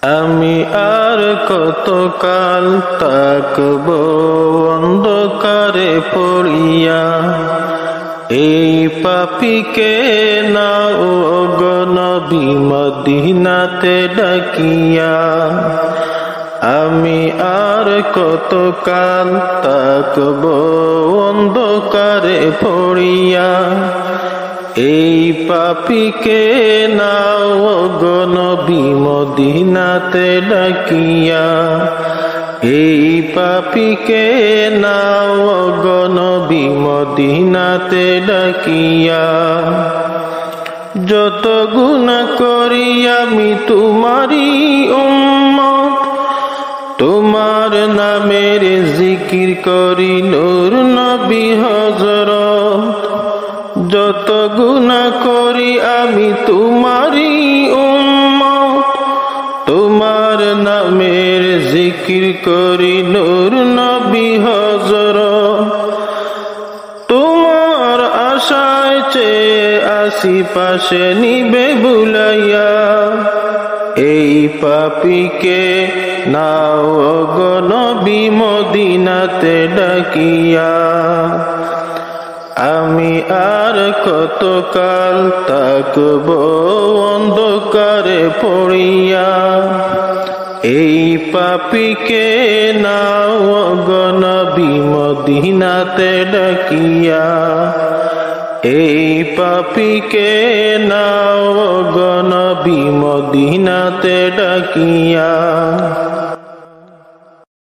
আমি আর কতকাল তাকবো অন্ধকারে পড়িয়া, এই পাপীকে নাও গো নবী মদিনাতে ডাকিয়া। আমি আর কতকাল তাকবো অন্ধকারে পড়িয়া, এই পাপীকে নাও গো নবী মদিনাতে ডাকিয়া। এই পাপীকে নাও গো নবী মদিনাতে ডাকিয়া। যত গুনাহ করি আমি তোমারই উম্মত, তোমার নামের জিকির করি নূর নবী হযরত। যত গুনাহ করি আমি তোমারই উম্মত, তোমার নামের জিকির করি নূর নবী হযরত। তোমার আশায় চেয়ে আসি পাশে নিবে বুলাইয়া, এই পাপীকে নাও গো নবী মদিনাতে ডাকিয়া। আমি আর কতকাল তাকবো অন্ধকারে পড়িয়া, এই পাপীকে নাও গো নবী মদিনাতে ডাকিয়া। এই পাপীকে নাও গো নবী মদিনাতে ডাকিয়া।